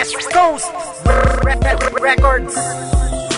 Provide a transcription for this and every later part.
West Coast Records.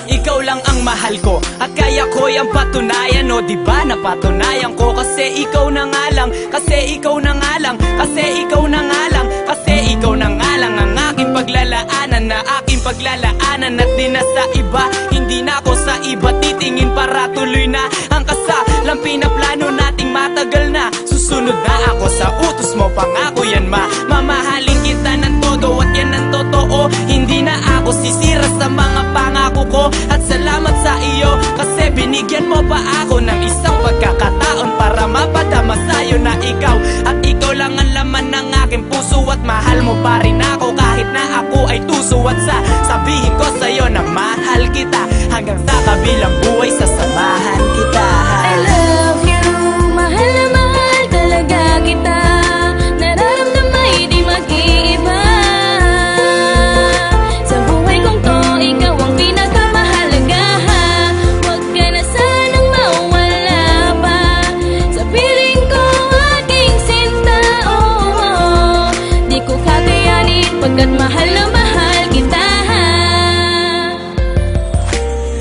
Ikaw lang ang mahal ko at kaya ko yung patunayan. O diba napatunayan ko kasi ikaw na nga lang. Kasi ikaw na nga lang. Kasi ikaw na nga lang. Kasi ikaw na nga lang ang aking paglalaanan. Na aking paglalaanan at di na sa iba. Hindi na ako sa iba titingin para tuloy na ang kasalang pinaplano nating matagal na. Susunod na ako sa utos mo, pangako yan mamahalin kita ng todo at yan ang totoo. Hindi na ako sisira sa mga pangako ko. At salamat sa iyo kasi binigyan mo pa ako ng isang pagkakataon para mapadama sa'yo na ikaw at ikaw lang ang laman ng aking puso. At mahal mo pa rin ako kahit na ako ay tuso. At sabihin ko sa'yo na mahal kita hanggang sa kabilang buhay sasamahan kita. I love you, mahal na mahal talaga kita. Nararamdaman di mag-iiba. Sa buhay kong to, ikaw ang pinakamahalaga. Huwag ka na sanang mawala pa sa piling ko, aking sinta. Oh, di ko kakayanin pagkat mahal na mahal kita.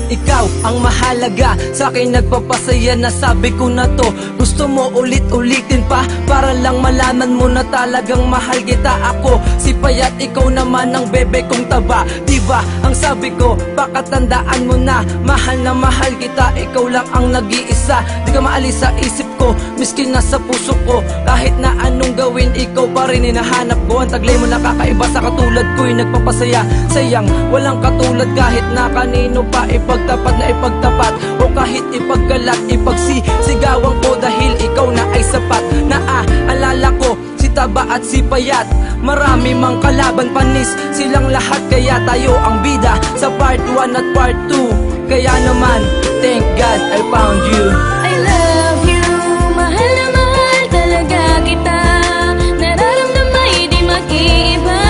Ikaw ang mahalaga, sa akin nagpapasaya na sabi ko na to. Gusto mo ulit-ulitin pa para lang malaman mo na talagang mahal kita. Ako si Payat, ikaw naman ang bebe kong taba. Diba ang sabi ko, pakatandaan mo na mahal kita. Ikaw lang ang nag-iisa, di ka maalis sa isip ko, miskin na sa puso ko. Kahit na anong gawin, ikaw pa rin hinahanap ko. Ang taglay mo nakakaiba sa katulad ko'y nagpapasaya. Sayang, walang katulad kahit na kanino pa ipagtapat na ipagtapat. O kahit ipagkalat, ipagsisigawan ko dahil ikaw na ay sapat. Naaalala ko si Taba at si Payat, marami mang kalaban panis silang lahat. Kaya tayo ang bida sa part 1 at part 2. Kaya naman, thank God I found you. I love you, mahal na mahal talaga kita. Nararamdaman di mag-iiba.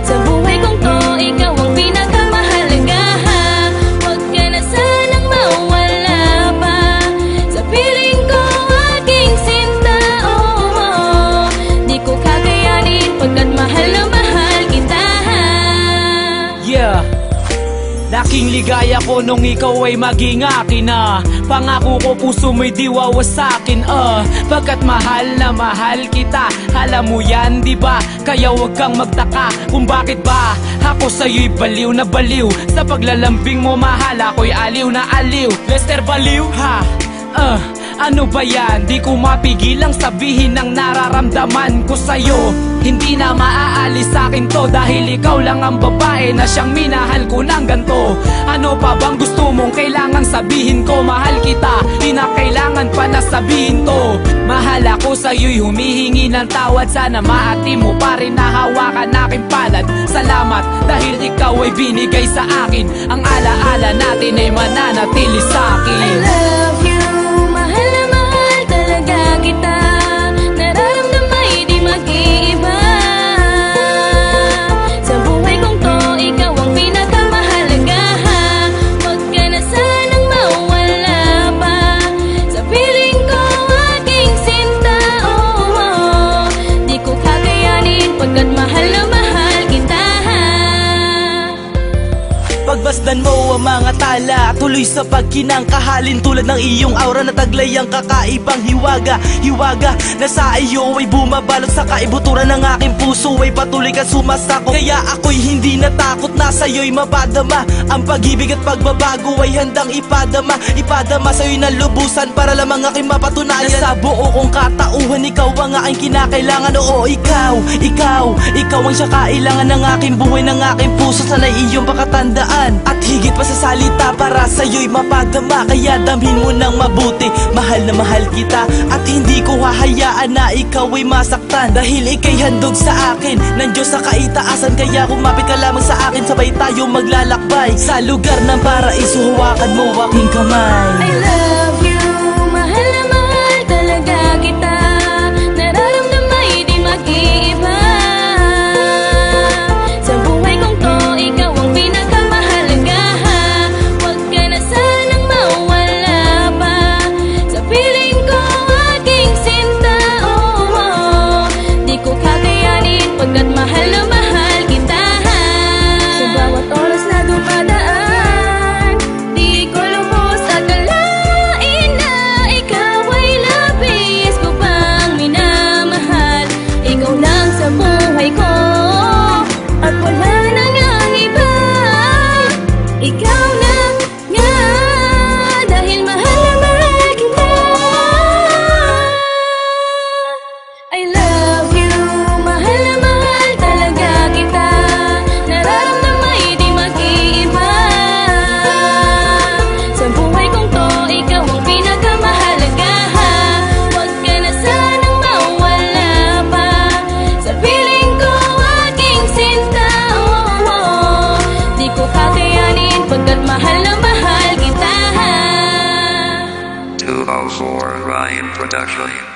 Sa buhay kong to, ikaw ang pinakamahalaga. Huwag ka na sanang mawala pa sa piling ko, aking sinta. Oh, di ko kakayanin pagkat mahal na mahal kita. Yeah, laking ligaya ko nung ikaw ay maging akin na. Pangako ko puso mo'y di wawasakin. Pagkat mahal na mahal kita. Alam mo yan diba? Kaya wag kang magtaka kung bakit ba ako sa'yo'y baliw na baliw. Sa paglalambing mo mahal ako'y aliw na aliw. Lester Baliw ha? Ano ba yan? Di ko mapigilang sabihin ang nararamdaman ko sa'yo. Hindi na maaalis sa'kin to dahil ikaw lang ang babae na siyang minahal ko ng ganto. Ano pa bang gusto mong kailangan sabihin ko? Mahal kita, di na kailangan pa na sabihin to. Mahal ako sa'yo'y humihingi ng tawad. Sana maati mo pa rin na hawakan aking palad. Salamat dahil ikaw ay binigay sa akin. Ang alaala natin ay mananatili sa'kin. I love you, mahal na mahal talaga kita. Nararamdaman di mag-iiba. Sa buhay kong to, ikaw ang pinakamahalaga. Huwag ka na sanang mawala pa sa piling ko, aking sinta. Oh, di ko kakayanin pagkat mahal na mahal kita. Pagbasdan mo ang mga tala, tuloy sa pagkinangkahalin. Tulad ng iyong aura na taglay ang kakaibang hiwaga. Hiwaga na sa iyo ay bumabalot sa kaibuturan ng aking puso ay patuloy ka sumasako. Kaya ako'y hindi natakot na sa'yo'y mapadama. Ang pag-ibig at pagbabago ay handang ipadama. Ipadama sa'yo'y nalubusan para lamang aking mapatunayan na sa buo kong katauhan ikaw ang aking kinakailangan. Oo, ikaw ang siya kailangan ng aking buhay, ng aking puso. Sana'y iyong pakatandaan at higit pa sa salita para sa'yo'y mapadama. Kaya damhin mo ng mabuti, mahal na mahal kita. At hindi ko hahayaan na ikaw ay masaktan dahil ika'y handog sa akin ng Diyos sa kaitaasan. Kaya kumapit ka lamang sa akin, sabay tayo maglalakbay sa lugar ng paraiso. Hawakan mo aking kamay. I love you, mahal na mahal talaga kita. Nararamdaman di mag-iiba. Sa buhay kong to, ikaw ang pinakamahalaga. Huwag ka na sanang mawala pa sa piling ko, aking sinta. Oh, di ko kakayanin pagkat mahal na mahal Pagkat mahal na mahal kita. 204 Ryan Production.